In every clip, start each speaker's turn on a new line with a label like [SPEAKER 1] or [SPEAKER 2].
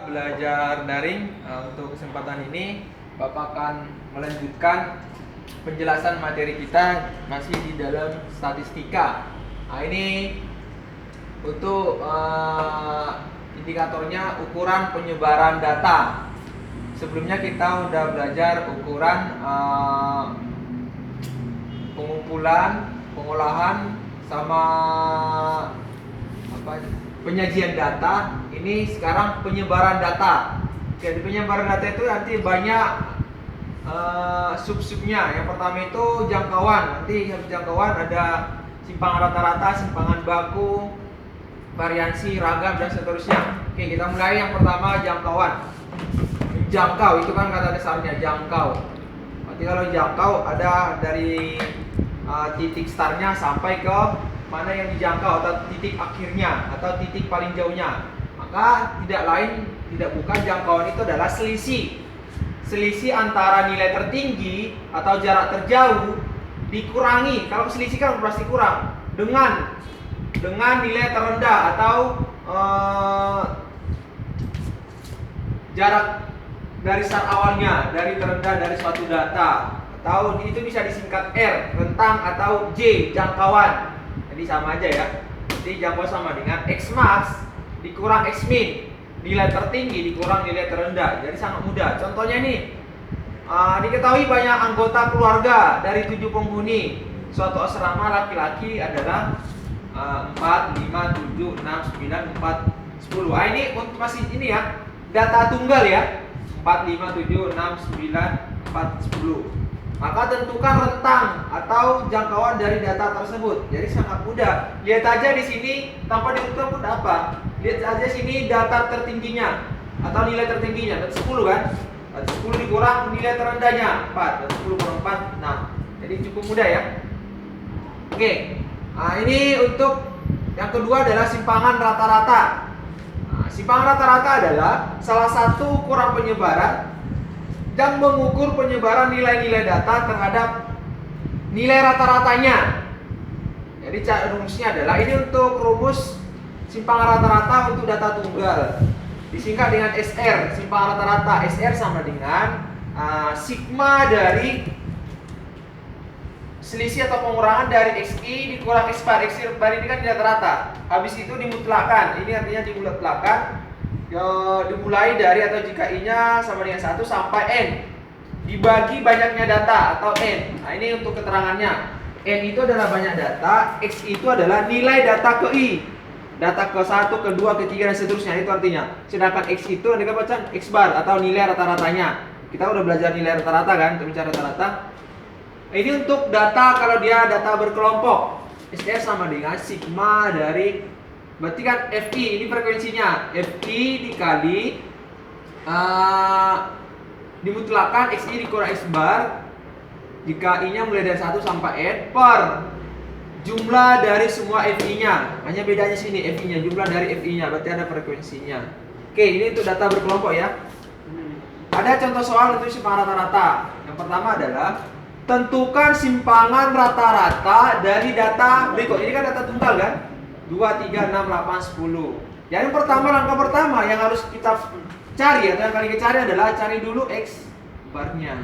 [SPEAKER 1] Belajar daring. Untuk kesempatan ini Bapak akan melanjutkan penjelasan materi kita masih di dalam statistika. Nah, ini untuk indikatornya ukuran penyebaran data. Sebelumnya kita udah belajar ukuran pengumpulan, pengolahan, sama penyajian data. Ini sekarang penyebaran data. Jadi penyebaran data itu nanti banyak sub-subnya. Yang pertama itu jangkauan. Nanti jangkauan ada simpangan rata-rata, simpangan baku, variansi, ragam, dan seterusnya. Oke, kita mulai yang pertama, jangkauan. Jangkau itu kan kata dasarnya, jangkau. Nanti kalau jangkau ada dari titik startnya sampai ke mana yang dijangkau, atau titik akhirnya, atau titik paling jauhnya. Maka tidak bukan jangkauan itu adalah selisih antara nilai tertinggi atau jarak terjauh dikurangi, kalau selisih kan pasti kurang, dengan nilai terendah atau jarak dari start awalnya, dari terendah dari suatu data, atau itu bisa disingkat R, rentang, atau J, jangkauan. Jadi sama aja ya. Jadi jangkauan sama dengan X max dikurang X min, nilai tertinggi dikurang nilai terendah. Jadi sangat mudah. Contohnya nih, diketahui banyak anggota keluarga dari 7 penghuni suatu asrama laki-laki adalah 4, 5, 7, 6, 9, 4, 10. Ini untuk masih ini ya, data tunggal ya. 4, 5, 7, 6, 9, 4, 10. Maka tentukan rentang atau jangkauan dari data tersebut. Jadi sangat mudah. Lihat aja di sini tanpa diukur pun apa. Lihat aja sini data tertingginya atau nilai tertingginya, berarti 10 kan? Berarti 10 dikurang nilai terendahnya 4, berarti 10 kurang 4, 6. Jadi cukup mudah ya. Oke. Nah, ini untuk yang kedua adalah simpangan rata-rata. Nah, simpangan rata-rata adalah salah satu ukuran penyebaran dan mengukur penyebaran nilai-nilai data terhadap nilai rata-ratanya. Jadi rumusnya adalah ini untuk rumus simpangan rata-rata untuk data tunggal, disingkat dengan SR. Simpangan rata-rata SR sama dengan sigma dari selisih atau pengurangan dari XI dikurang X bar. X bar ini kan nilai rata. Habis itu dimutlakan. Ini artinya dimutlakan. Dimulai dari atau jika I-nya sama dengan 1 sampai N dibagi banyaknya data atau N. Nah, ini untuk keterangannya. N itu adalah banyak data, X itu adalah nilai data ke I. Data ke 1, ke 2, ke 3, dan seterusnya. Itu artinya. Sedangkan X itu Anda baca X bar atau nilai rata-ratanya. Kita udah belajar nilai rata-rata kan, untuk mencari rata-rata. Ini untuk data kalau dia data berkelompok. SR sama dengan sigma dari, berarti kan FI ini frekuensinya, FI dikali dimutlakan XI dikurang X bar jika I nya mulai dari 1 sampai N per jumlah dari semua FI nya. Hanya bedanya sini FI nya, jumlah dari FI nya, berarti ada frekuensinya. Oke, ini untuk data berkelompok ya. Ada contoh soal untuk simpangan rata-rata. Yang pertama adalah tentukan simpangan rata-rata dari data berikut. Ini kan data tunggal kan, 2, 3, 6, 8, 10. Yang pertama, langkah pertama yang harus kita cari atau yang kali kita cari adalah cari dulu X barnya.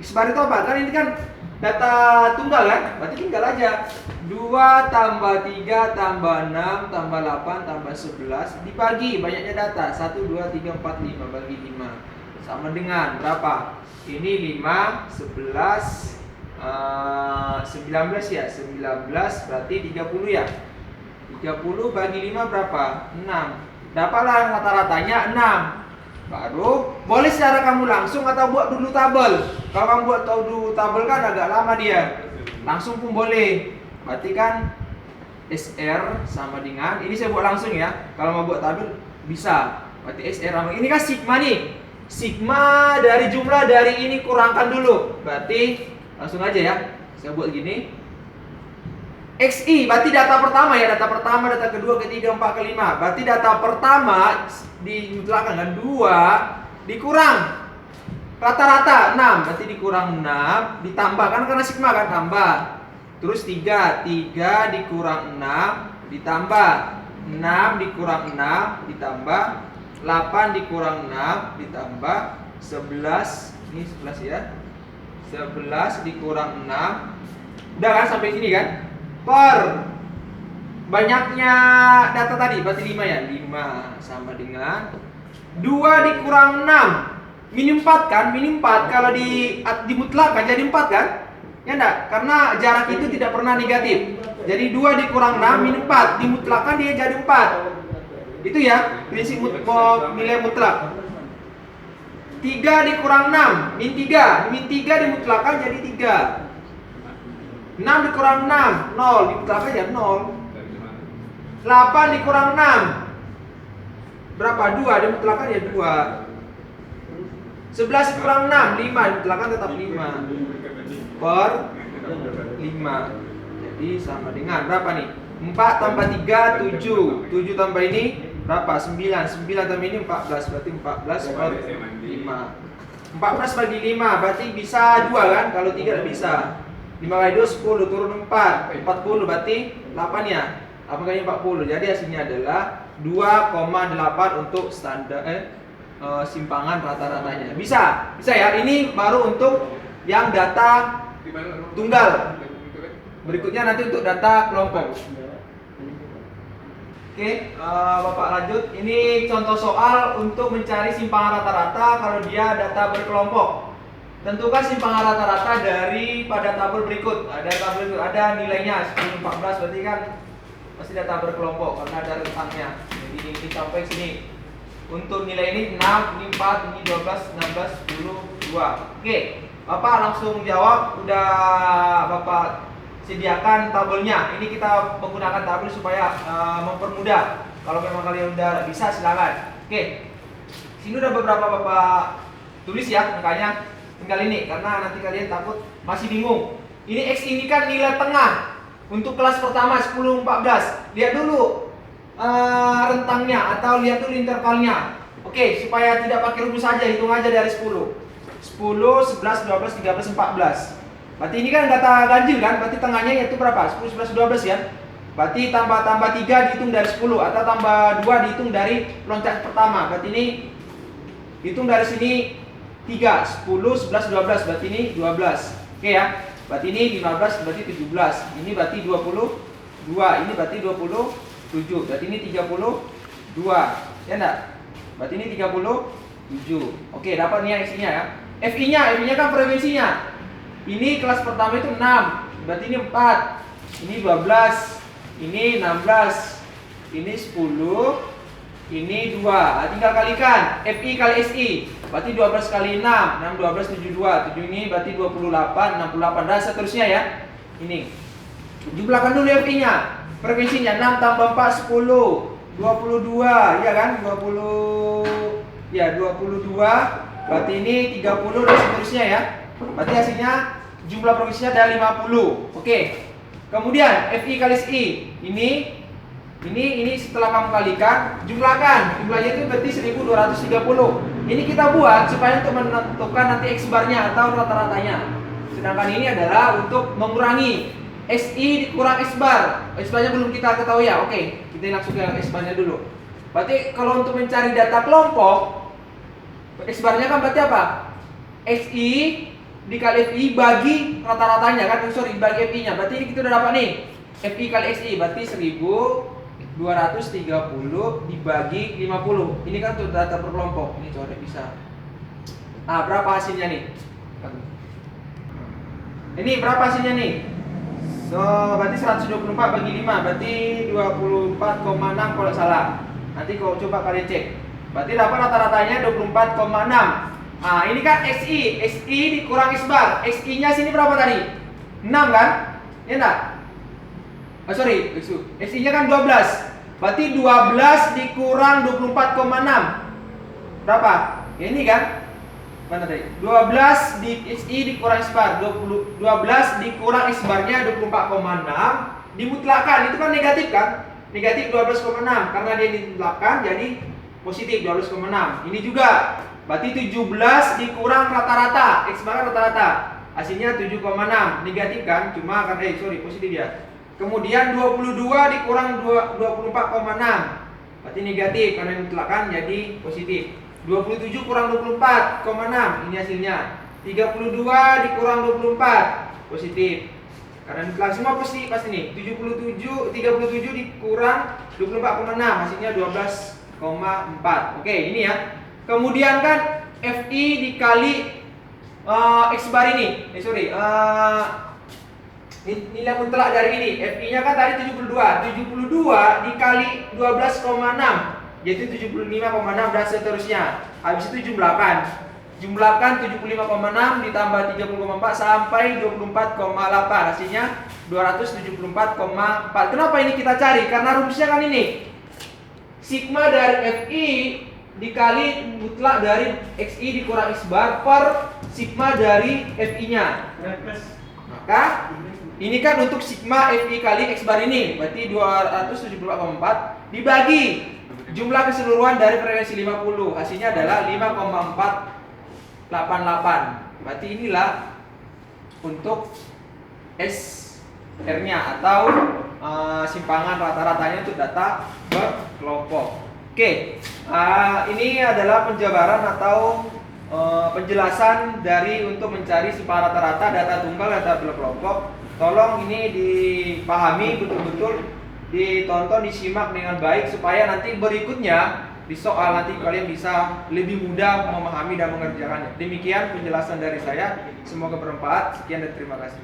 [SPEAKER 1] X bar itu apa? Kan ini kan data tunggal kan? Berarti tinggal aja 2 tambah 3 tambah 6 tambah 8 tambah 11 dibagi banyaknya data 1, 2, 3, 4, 5 bagi 5 sama dengan berapa? Ini 5, 11, 19 ya, 19 berarti 30 ya. 30 bagi 5 berapa? 6. Dapatlah rata-ratanya 6. Baru boleh secara kamu langsung atau buat dulu tabel. Kalau kamu buat dulu tabel kan agak lama dia. Langsung pun boleh. Berarti kan SR sama dengan, ini saya buat langsung ya. Kalau mau buat tabel bisa. Berarti SR sama, ini kan sigma nih. Sigma dari jumlah dari ini kurangkan dulu. Berarti langsung aja ya. Saya buat gini. XI berarti data pertama ya, data pertama, data kedua, ketiga, 4, kelima. Berarti data pertama dimutlakan kan 2 dikurang rata-rata 6, berarti dikurang 6 ditambah kan karena sigma kan tambah. Terus 3 dikurang 6 ditambah 6 dikurang 6 ditambah 8 dikurang 6 ditambah 11, ini 11 ya. 11 dikurang 6. Udah kan sampai sini kan? Per banyaknya data tadi berarti 5 ya. 5 sama dengan 2 dikurang 6 min 4 kan? Min 4 kalau dimutlakkan jadi 4 kan? Ya enggak? Karena jarak itu tidak pernah negatif. Jadi 2 dikurang 6 min 4 dimutlakkan dia jadi 4. Itu ya prinsip nilai mutlak. 3 dikurang 6 min 3. Min 3 dimutlakkan jadi 3. 6 dikurang 6 0 dimutlakkan jadi 0. 8 dikurang 6 berapa? 2 dimutlakkan ya 2. 11 dikurang 6 5 dimutlakkan tetap 5 per 5. Jadi sama dengan berapa nih? 4 tambah 3 7. 7 tambah ini berapa? 9. 9 tambah ini 14. Berarti 14 per 5. 14 bagi 5 berarti bisa 2 kan? Kalau 3 tidak bisa. 5 kali 2 10 turun 4. 40 berarti 8 ya. 8 kali 40. Jadi hasilnya adalah 2,8 untuk standar simpangan rata-ratanya. Bisa ya. Ini baru untuk yang data tunggal. Berikutnya nanti untuk data kelompok. Oke, Bapak lanjut. Ini contoh soal untuk mencari simpangan rata-rata kalau dia data berkelompok. Tentukan simpangan rata-rata dari pada tabel berikut. Ada nilainya 10 14 berarti kan pasti data berkelompok karena ada rentangnya. Jadi ini sampai sini. Untuk nilai ini 6, ini 4, ini 12, 16, 10, 2. Oke, Bapak langsung jawab. Udah Bapak sediakan tabelnya. Ini kita menggunakan tabel supaya mempermudah. Kalau memang kalian udah bisa silakan. Oke. Sini udah beberapa Bapak tulis ya angkanya. Tinggal ini karena nanti kalian takut masih bingung. Ini X ini kan nilai tengah untuk kelas pertama 10 14. Lihat dulu rentangnya atau lihat dulu intervalnya. Oke, supaya tidak pakai rumus saja, hitung aja dari 10. 10, 11, 12, 13, 14. Berarti ini kan data ganjil kan? Berarti tengahnya yaitu berapa? 10, 11, 12 ya. Berarti tambah 3 dihitung dari 10 atau tambah 2 dihitung dari loncat pertama. Berarti ini hitung dari sini 3, 10, 11, 12. Berarti ini 12. Oke ya. Berarti ini 15, berarti 17. Ini berarti 22. Ini berarti 27. Berarti ini 32. Ya enggak? Berarti ini 37. Oke, dapat nih X-nya ya. FI-nya kan frekuensinya. Ini kelas pertama itu 6. Berarti ini 4. Ini 12. Ini 16. Ini 10. Ini 2. Nah, tinggal kalikan. FI kali SI. Berarti 12 kali 6. 6, 12, 72. 7 ini berarti 28, 68. Dan seterusnya ya. Ini. Jumlahkan dulu FI-nya. Frekuensinya 6 tambah 4, 10. 22. Ya kan? 22. Berarti ini 30 dan seterusnya ya. Berarti hasilnya jumlah frekuensinya ada 50. Oke. Kemudian FI kali SI. Ini setelah kamu kalikan, jumlahkan. Jumlahnya itu berarti 1230. Ini kita buat supaya untuk menentukan nanti X barnya atau rata-ratanya. Sedangkan ini adalah untuk mengurangi SI dikurang X bar. X barnya belum kita ketahui ya. Oke, kita langsung ke X barnya dulu. Berarti kalau untuk mencari data kelompok, X barnya kan berarti apa? XI dikali FI bagi rata-ratanya kan, bagi FI-nya. Berarti ini kita udah dapat nih. FI kali XI berarti 1230 dibagi 50. Ini kan untuk data per kelompok. Ini coba bisa. Nah, berapa hasilnya nih? Ini berapa hasilnya nih? So, berarti 124 bagi 5 berarti 24,6 kalau salah. Nanti kalau coba kalian cek. Berarti dapat rata-ratanya 24,6. Nah, ini kan XI dikurang X bar. XI-nya sini berapa tadi? 6 kan? Ya enggak? XI-nya kan 12. Berarti 12 dikurang 24,6. Berapa? Ya ini kan? Mana tadi? 12 di XI dikurang X bar. 12 dikurang X barnya 24,6 dimutlakkan. Itu kan negatif kan? Negatif 12,6 karena dia dimutlakkan jadi positif 12,6. Ini juga berarti 17 dikurang rata-rata, X bar rata-rata. Hasilnya 7,6. Negatif kan? Cuma kan positif ya. Kemudian 22 dikurang 24,6. Berarti negatif, karena mutlakkan jadi positif. 27 kurang 24,6, ini hasilnya. 32 dikurang 24, positif. Karena mutlak semua pasti nih. 37 dikurang 24,6, hasilnya 12,4. Oke, ini ya. Kemudian kan FI dikali X bar ini. Nilai mutlak dari ini. FI-nya kan tadi 72. 72 dikali 12,6 yaitu 75,6 dan seterusnya. Habis itu jumlahkan 75,6 ditambah 30,4 sampai 24,8, hasilnya 274,4. Kenapa ini kita cari? Karena rumusnya kan ini. Sigma dari FI dikali mutlak dari XI dikurang X bar per sigma dari FI-nya. Maka ini kan untuk sigma FI kali X bar ini, berarti 274,4 dibagi jumlah keseluruhan dari frekuensi 50, hasilnya adalah 5,488. Berarti inilah untuk SR-nya atau simpangan rata-ratanya untuk data berkelompok. Oke, ini adalah penjabaran atau penjelasan dari untuk mencari simpangan rata-rata, data tunggal, data berkelompok. Tolong ini dipahami betul-betul, ditonton, disimak dengan baik supaya nanti berikutnya di soal nanti kalian bisa lebih mudah memahami dan mengerjakannya. Demikian penjelasan dari saya, semoga bermanfaat. Sekian dan terima kasih.